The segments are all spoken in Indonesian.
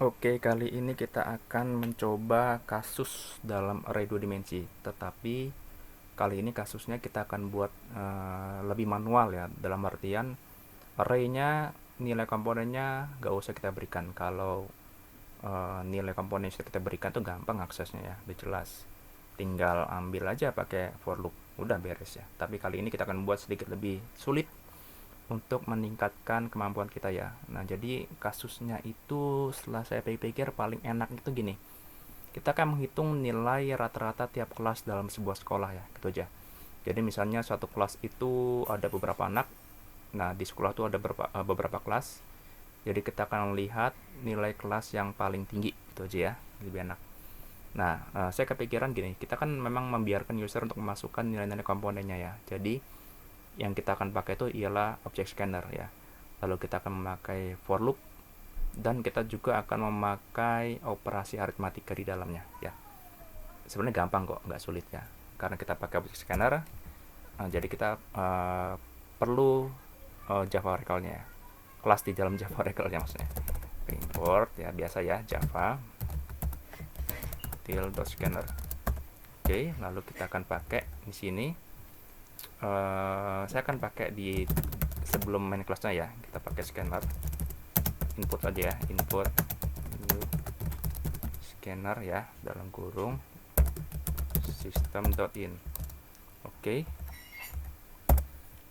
Oke, kali ini kita akan mencoba kasus dalam array 2 dimensi. Tetapi kali ini kasusnya kita akan buat lebih manual ya. Dalam artian arraynya nilai komponennya gak usah kita berikan. Kalau nilai komponen yang kita berikan tuh gampang aksesnya ya, udah jelas. Tinggal ambil aja pakai for loop, udah beres ya. Tapi kali ini kita akan buat sedikit lebih sulit untuk meningkatkan kemampuan kita ya. Nah, jadi kasusnya itu setelah saya pikir paling enak itu gini. Kita akan menghitung nilai rata-rata tiap kelas dalam sebuah sekolah ya, gitu aja. Jadi misalnya suatu kelas itu ada beberapa anak. Nah, di sekolah itu ada beberapa kelas. Jadi kita akan lihat nilai kelas yang paling tinggi, gitu aja ya, lebih enak. Nah, saya kepikiran gini, kita kan memang membiarkan user untuk memasukkan nilai-nilai komponennya ya. Jadi yang kita akan pakai itu ialah object scanner ya. Lalu kita akan memakai for loop dan kita juga akan memakai operasi aritmatika di dalamnya ya. Sebenarnya gampang kok, nggak sulit ya. Karena kita pakai object scanner, jadi kita perlu Java Oracle-nya ya. Kelas di dalam Java Oracle-nya maksudnya. Import ya biasa ya Java til.scanner. Oke, lalu kita akan pakai di sini. Saya akan pakai di sebelum main kelasnya ya, kita pakai scanner input aja ya, input new scanner ya, dalam kurung system.in. Oke,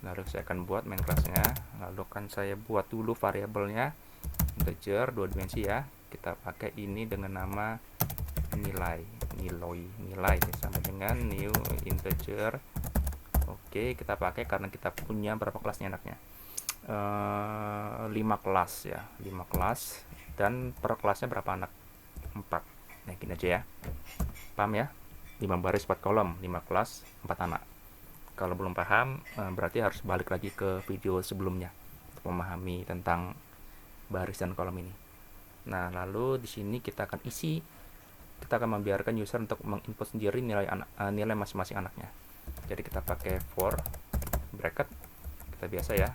lalu saya akan buat main kelasnya. Lalu kan saya buat dulu variabelnya integer 2 dimensi ya, kita pakai ini dengan nama nilai sama dengan new integer. Oke, kita pakai karena kita punya berapa kelasnya enaknya, 5 kelas ya, 5 kelas, dan per kelasnya berapa anak, 4. Nah gini aja ya, paham ya, 5 baris 4 kolom, 5 kelas 4 anak. Kalau belum paham berarti harus balik lagi ke video sebelumnya untuk memahami tentang baris dan kolom ini. Nah lalu di sini kita akan membiarkan user untuk menginput sendiri nilai masing-masing anaknya. Jadi kita pakai for bracket, kita biasa ya,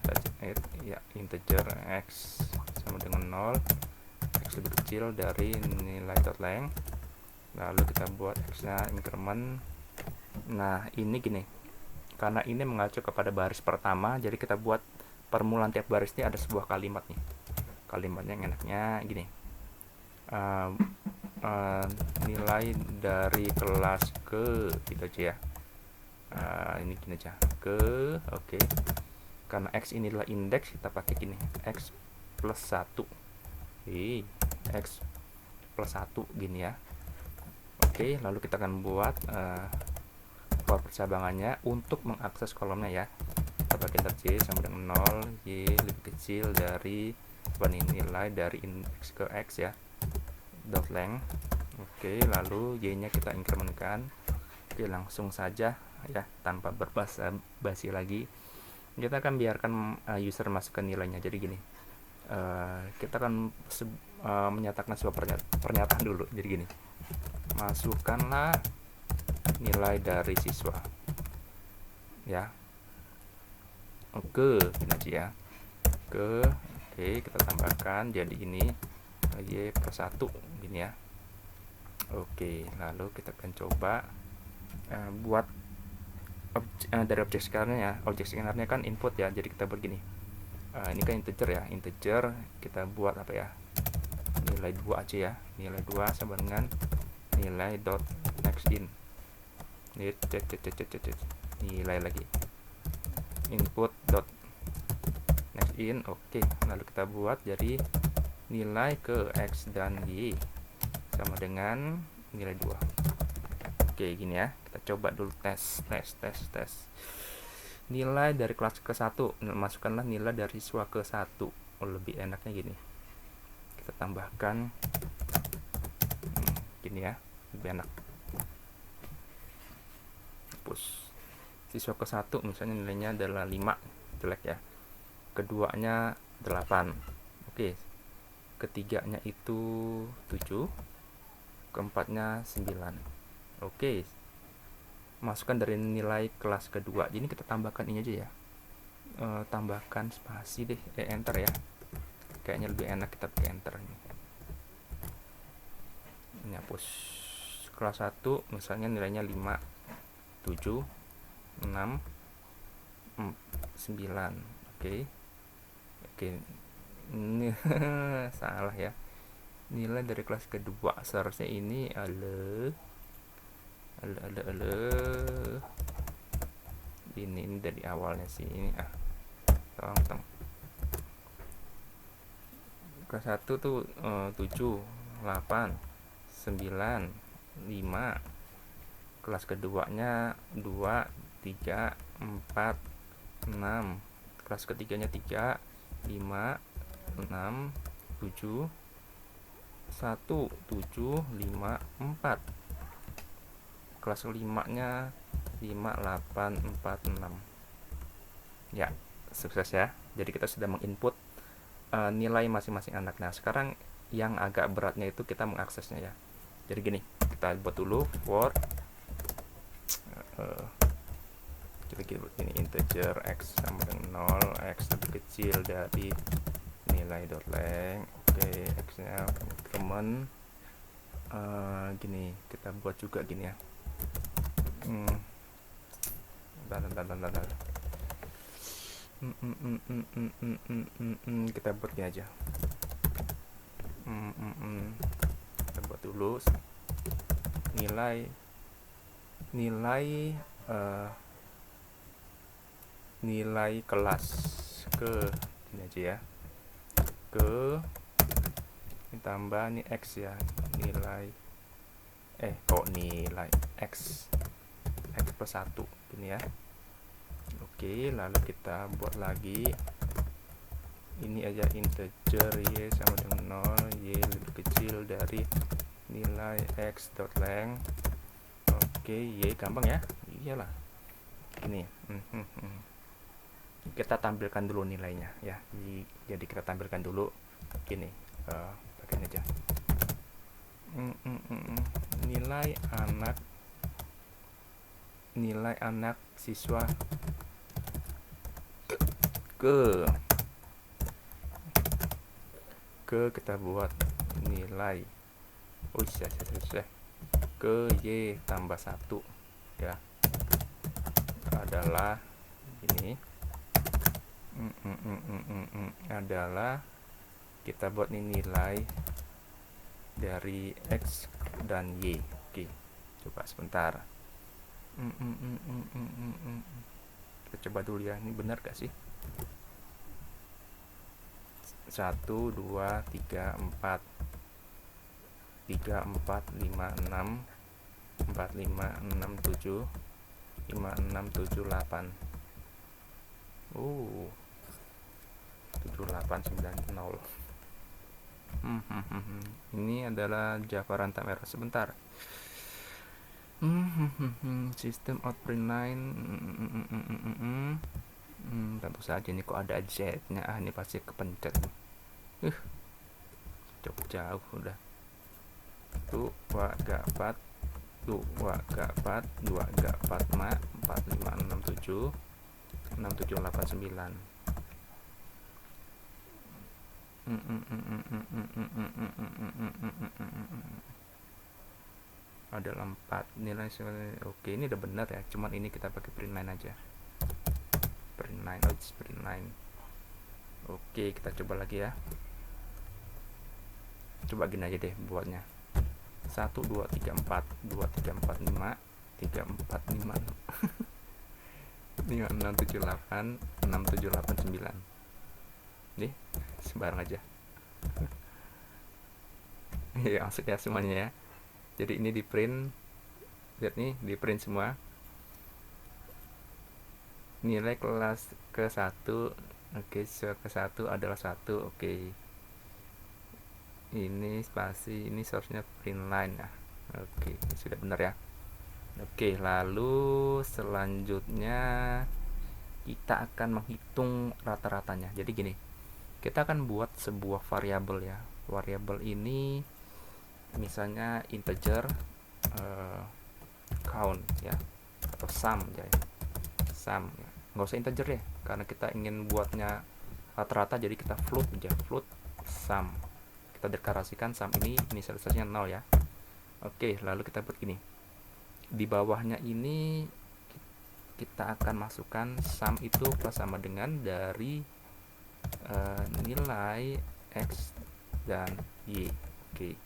integer x sama dengan 0, x lebih kecil dari nilai dot length. Lalu kita buat x nya increment. Nah ini gini, karena ini mengacu kepada baris pertama, jadi kita buat permulaan tiap baris ini ada sebuah kalimat nih. Kalimatnya yang enaknya gini, nilai dari kelas ke, gitu aja ya. Ini gini aja, ke, oke. Karena x ini adalah indeks, kita pakai gini, x plus 1. X plus 1 gini ya. Oke, lalu kita akan buat for percabangannya untuk mengakses kolomnya ya. Kita pakai tab j sama dengan 0, y lebih kecil dari nilai dari indeks ke x ya, dot length. Oke, lalu y nya kita incrementkan. Oke, langsung saja ya, tanpa berbasa-basi lagi, kita akan biarkan user masukkan nilainya. Jadi gini, kita akan menyatakan sebuah pernyataan dulu. Jadi gini, masukkanlah nilai dari siswa ya. Oke, gini aja ya, oke, kita tambahkan jadi ini y per 1 gini ya. Oke, lalu kita akan coba buat dari objek scanner ya. Objek scannernya kan input ya, jadi kita begini, ini kan integer ya, integer kita buat apa ya, nilai 2 aja ya, nilai 2 sama dengan nilai dot next in, nilai lagi input dot next in. Oke, lalu kita buat jadi nilai ke x dan y sama dengan nilai 2. Oke, gini ya, kita coba dulu tes. Nilai dari kelas ke 1, masukkanlah nilai dari siswa ke 1. Lebih enaknya gini, kita tambahkan gini ya, lebih enak. Hapus siswa ke 1, misalnya nilainya adalah 5, jelek ya. Keduanya 8. Oke, ketiganya itu 7, keempatnya 9. Oke, masukkan dari nilai kelas kedua. Jadi kita tambahkan ini aja ya, tambahkan spasi deh, enter ya, kayaknya lebih enak kita pakai enter ini. Ini hapus. Kelas 1 misalnya nilainya 5, 7, 6, 9. Oke. Ini salah ya. Nilai dari kelas kedua seharusnya ini ini dari awalnya sih ini tolong. Kelas 1 tuh 7, 8, 9, 5. Kelas keduanya 2, 3, 4, 6. Kelas ketiganya 3, 5, 6, 7, 1, 7, 5, 4. Kelas 5-nya 5, 8, 4, 6. Ya, sukses ya. Jadi kita sudah menginput nilai masing-masing anak. Nah, sekarang yang agak beratnya itu kita mengaksesnya ya. Jadi gini, kita buat dulu for kita buat ini integer x sama dengan 0, x lebih kecil dari nilai dot length. Oke, x-nya increment. Gini, kita buat juga gini ya. Bentar. Kita buat gini aja. Kita buat dulu nilai kelas ke ini aja ya, ke ditambah ini x ya, nilai x plus 1 gini ya. Oke, lalu kita buat lagi ini aja, integer y sama dengan 0, y lebih kecil dari nilai x dot length. Oke, y gampang ya, iyalah ini. Kita tampilkan dulu nilainya ya. Jadi kita tampilkan dulu gini, bagian aja nilai anak siswa ke kita buat nilai ke y tambah 1 ya, adalah ini adalah kita buat ini nilai dari x dan y. Oke, coba sebentar. Kita coba dulu ya, ini benar gak sih? 1, 2, 3, 4 3, 4, 5, 6 4, 5, 6, 7 5, 6, 7, 8 7, 8, 9, 0. Ini adalah Java runtime error. Sebentar. System out print line. Tentu saja ini kok ada Z-nya. Ini pasti kepencet. Cukup jauh udah. 2 gak 4, 2 gak 4, 2 gak 4, 4, 5, 6, 7 6, 7, 8, 9. Adalah 4 nilai. Oke, ini udah benar ya, cuman ini kita pakai print line aja. Print line. Oke, kita coba lagi ya. Coba gini aja deh buatnya. 1, 2, 3, 4 2, 3, 4, 5 3, 4, 5 5, 6, 7, 8 6, 7, 8, 9. Nih, sembarang aja. Ya, masuk ya semuanya ya. Jadi ini di print, lihat nih, di print semua nilai kelas ke 1. Oke, ke 1 adalah 1. Oke, ini spasi, ini source-nya print line ya. Oke, sudah benar ya. Oke, lalu selanjutnya kita akan menghitung rata-ratanya. Jadi gini, kita akan buat sebuah variabel ya. Variabel ini misalnya integer count ya, atau sum ya. Sum ya. Nggak usah integer ya, karena kita ingin buatnya rata-rata, jadi kita float aja, float sum. Kita deklarasikan sum ini inisialisasinya 0 ya. Oke, lalu kita buat gini. Di bawahnya ini kita akan masukkan sum itu plus sama dengan dari nilai x dan y. Oke.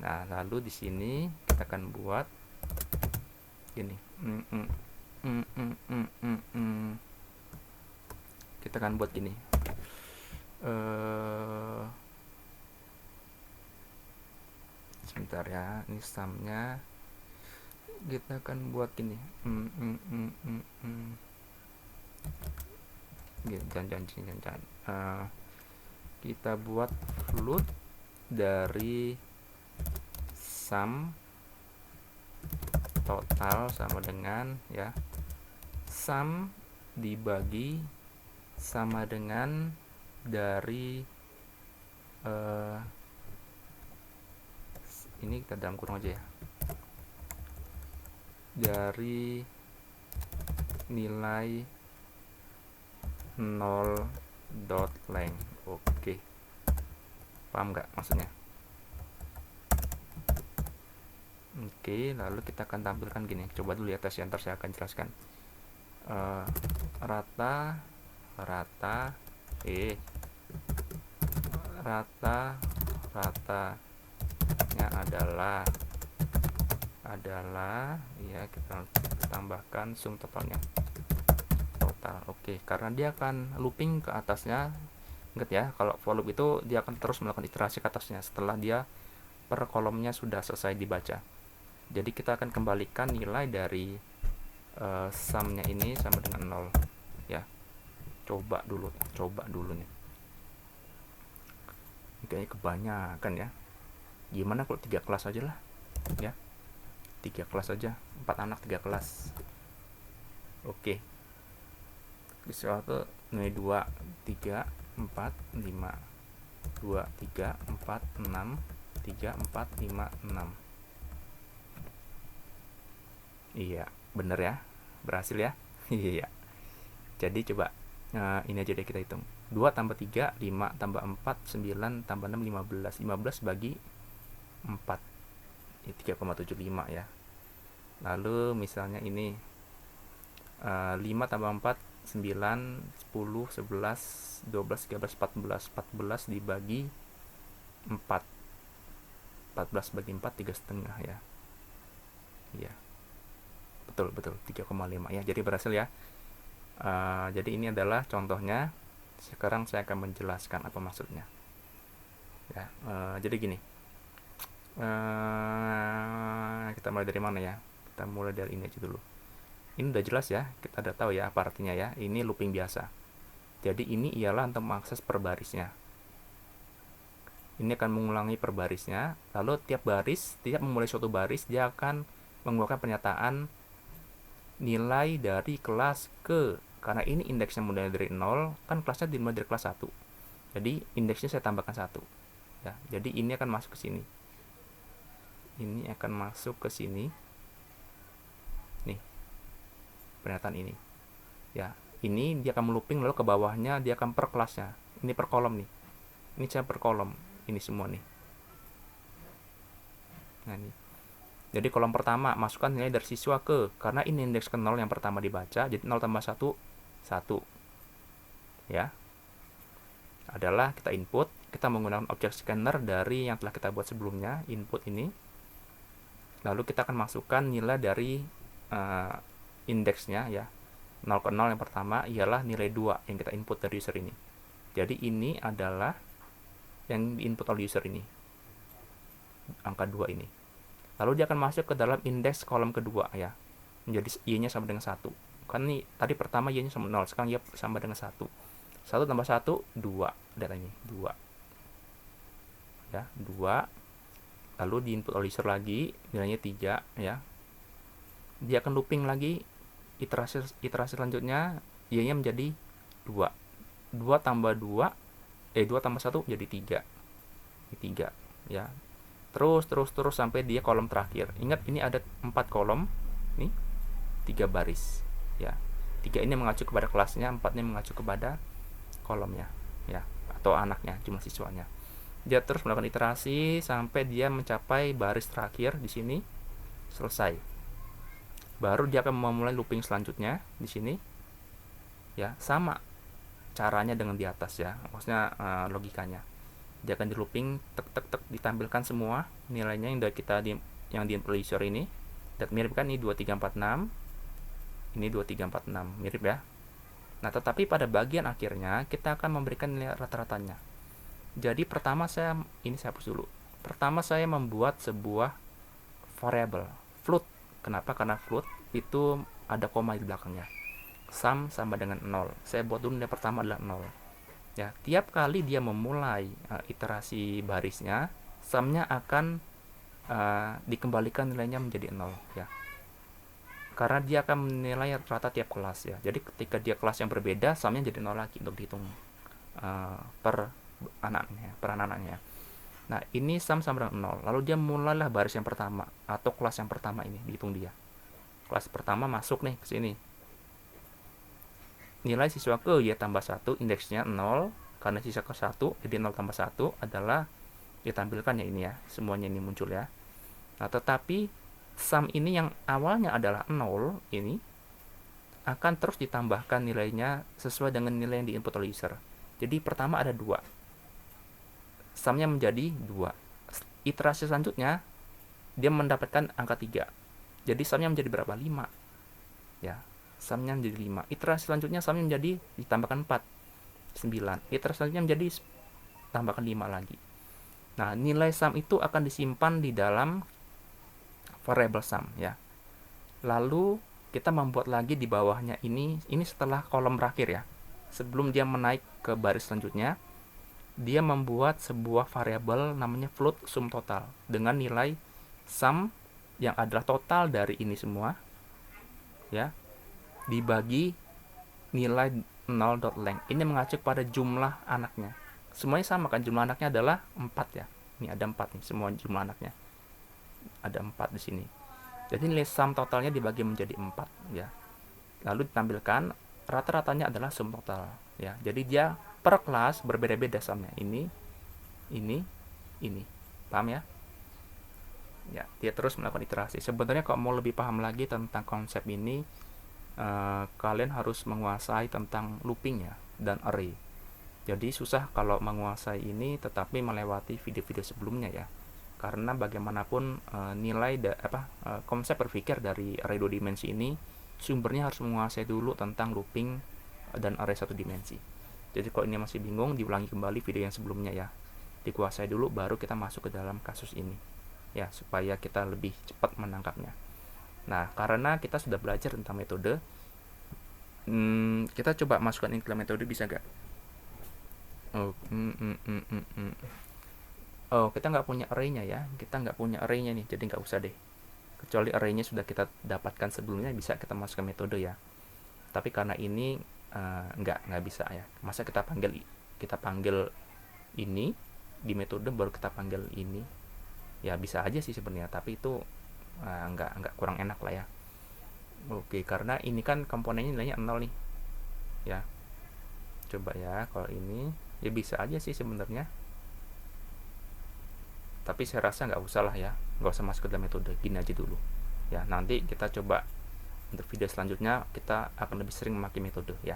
Nah, lalu di sini kita akan buat gini. Kita akan buat gini. Sebentar ya, ini sumnya kita akan buat gini. Jangan. Kita buat float dari sum total sama dengan ya sum dibagi sama dengan dari ini kita dalam kurung aja ya, dari nilai 0.length. Oke, paham nggak maksudnya? Oke, lalu kita akan tampilkan gini. Coba dulu ya tesnya, ntar saya akan jelaskan. Ratanya adalah ya, kita tambahkan sum totalnya. Total. Oke, karena dia akan looping ke atasnya. Ingat ya, kalau for loop itu dia akan terus melakukan iterasi ke atasnya setelah dia per kolomnya sudah selesai dibaca. Jadi kita akan kembalikan nilai dari sumnya ini sama dengan 0 ya. Coba dulu nih. Ini kayaknya kebanyakan ya. Gimana kalau 3 kelas aja lah ya. 3 kelas aja, 4 anak 3 kelas. Oke. Soal ke nilai 2, 3, 4, 5 2, 3, 4, 6 3, 4, 5, 6. Iya, bener ya, berhasil ya. Iya. Jadi coba ini aja deh kita hitung. 2 tambah 3, 5 tambah 4, 9 tambah 6, 15. 15 bagi 4 ini 3,75 ya. Lalu misalnya ini 5 tambah 4, 9, 10, 11, 12, 13, 14. 14 dibagi 4. 14 bagi 4, 3,5 ya. Iya. Betul 3,5 ya. Jadi berhasil ya. Jadi ini adalah contohnya. Sekarang saya akan menjelaskan apa maksudnya ya. Jadi gini, kita mulai dari mana ya? Kita mulai dari ini aja dulu. Ini udah jelas ya, kita udah tahu ya apa artinya ya. Ini looping biasa. Jadi ini ialah untuk mengakses per barisnya. Ini akan mengulangi per barisnya. Lalu tiap memulai suatu baris, dia akan mengeluarkan pernyataan nilai dari kelas ke, karena ini indeksnya mulai dari 0, kan kelasnya dimulai dari kelas 1. Jadi indeksnya saya tambahkan 1 ya. Jadi ini akan masuk ke sini. Ini akan masuk ke sini. Nih. Pernyataan ini. Ya, ini dia akan looping lalu ke bawahnya dia akan per kelasnya. Ini per kolom nih. Ini saya per kolom. Ini semua nih. Nah, ini. Jadi kolom pertama masukkan nilai dari siswa ke, karena ini indeks ke 0 yang pertama dibaca, jadi 0 tambah 1 1 ya. Adalah kita input, kita menggunakan objek scanner dari yang telah kita buat sebelumnya, input ini. Lalu kita akan masukkan nilai dari indeksnya ya. 0 ke 0 yang pertama ialah nilai 2 yang kita input dari user ini. Jadi ini adalah yang diinput oleh user ini, angka 2 ini. Lalu dia akan masuk ke dalam indeks kolom kedua ya. Menjadi y-nya sama dengan 1. Kan nih tadi pertama y-nya sama 0, sekarang y sama dengan 1. 1 tambah 1 2. Lihat ini, 2. Ya, 2. Lalu diinput oleh user lagi, nilainya 3 ya. Dia akan looping lagi iterasi selanjutnya, y-nya menjadi 2. 2 tambah 2 tambah 1 jadi 3. Ini 3 ya. Terus sampai dia kolom terakhir. Ingat ini ada 4 kolom, nih 3 baris ya. 3 ini mengacu kepada kelasnya, 4 ini mengacu kepada kolomnya ya, atau anaknya, jumlah siswanya. Dia terus melakukan iterasi sampai dia mencapai baris terakhir di sini, selesai. Baru dia akan memulai looping selanjutnya di sini. Ya, sama caranya dengan di atas ya. Maksudnya logikanya. Dia akan di looping tek tek tek ditampilkan semua nilainya yang dari kita yang di initializer ini. Dan mirip kan, ini 2346, ini 2346, mirip ya. Nah, tetapi pada bagian akhirnya kita akan memberikan nilai rata-ratanya. Jadi pertama saya hapus dulu. Pertama saya membuat sebuah variabel float. Kenapa? Karena float itu ada koma di belakangnya. Sum sama dengan 0. Saya buat dulu nilai pertama adalah 0. Ya, tiap kali dia memulai iterasi barisnya, sumnya akan dikembalikan nilainya menjadi 0 ya. Karena dia akan menilai rata tiap kelas ya. Jadi ketika dia kelas yang berbeda, sumnya jadi 0 lagi untuk dihitung per anak-anaknya. Nah, ini sum sama dengan 0. Lalu dia mulailah baris yang pertama atau kelas yang pertama ini dihitung dia. Kelas pertama masuk nih ke sini. Nilai siswa ke Y tambah 1, indeksnya 0. Karena siswa ke 1, jadi 0 tambah 1 adalah ditampilkan ya ini ya. Semuanya ini muncul ya. Nah, tetapi sum ini yang awalnya adalah 0 ini akan terus ditambahkan nilainya sesuai dengan nilai yang di input oleh user. Jadi pertama ada 2. Sumnya menjadi 2. Iterasi selanjutnya dia mendapatkan angka 3. Jadi sumnya menjadi berapa? 5. Ya, sumnya menjadi 5. Iterasi selanjutnya sumnya menjadi ditambahkan 4. 9. Iterasi selanjutnya menjadi tambahkan 5 lagi. Nah, nilai sum itu akan disimpan di dalam variable sum ya. Lalu kita membuat lagi di bawahnya ini setelah kolom terakhir ya. Sebelum dia menaik ke baris selanjutnya, dia membuat sebuah variabel namanya float sum total dengan nilai sum yang adalah total dari ini semua ya dibagi nilai 0.length. Ini mengacu pada jumlah anaknya. Semuanya sama kan, jumlah anaknya adalah 4 ya. Ini ada 4 nih, semua jumlah anaknya. Ada 4 di sini. Jadi nilai sum totalnya dibagi menjadi 4 ya. Lalu ditampilkan rata-ratanya adalah sum total ya. Jadi dia per kelas berbeda-beda sumnya. Ini. Paham ya? Ya, dia terus melakukan iterasi. Sebenarnya kalau mau lebih paham lagi tentang konsep ini, kalian harus menguasai tentang looping ya dan array. Jadi susah kalau menguasai ini tetapi melewati video-video sebelumnya ya. Karena bagaimanapun konsep berpikir dari array 2 dimensi ini sumbernya harus menguasai dulu tentang looping dan array 1 dimensi. Jadi kalau ini masih bingung, diulangi kembali video yang sebelumnya ya. Dikuasai dulu baru kita masuk ke dalam kasus ini. Ya, supaya kita lebih cepat menangkapnya. Nah, karena kita sudah belajar tentang metode, kita coba masukkan ini ke metode, bisa gak? Kita nggak punya array-nya ya. Kita nggak punya array-nya nih, jadi nggak usah deh. Kecuali array-nya sudah kita dapatkan sebelumnya, bisa kita masukkan metode ya. Tapi karena ini nggak bisa ya. Masa kita panggil ini di metode baru kita panggil ini. Ya bisa aja sih sebenarnya, tapi itu nggak kurang enak lah ya. Oke, karena ini kan komponennya nilainya 0 nih ya. Coba ya, kalau ini ya bisa aja sih sebenarnya, tapi saya rasa nggak usah lah ya, nggak usah masuk ke dalam metode, gini aja dulu ya. Nanti kita coba untuk video selanjutnya kita akan lebih sering memakai metode ya.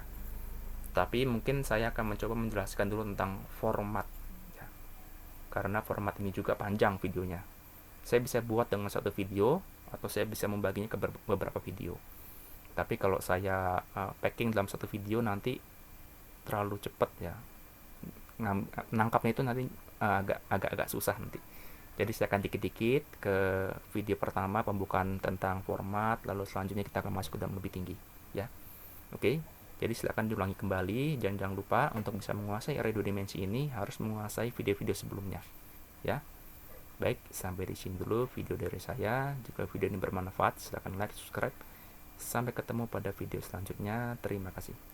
Tapi mungkin saya akan mencoba menjelaskan dulu tentang format ya. Karena format ini juga panjang videonya. Saya bisa buat dengan satu video atau saya bisa membaginya ke beberapa video. Tapi kalau saya packing dalam satu video nanti terlalu cepat ya. Nangkapnya itu nanti agak susah nanti. Jadi saya akan dikit-dikit ke video pertama pembukaan tentang format, lalu selanjutnya kita akan masuk ke dalam lebih tinggi ya. Oke. Jadi silakan diulangi kembali, jangan lupa untuk bisa menguasai array 2 dimensi ini harus menguasai video-video sebelumnya ya. Baik, sampai di sini dulu video dari saya. Jika video ini bermanfaat, silakan like, subscribe. Sampai ketemu pada video selanjutnya. Terima kasih.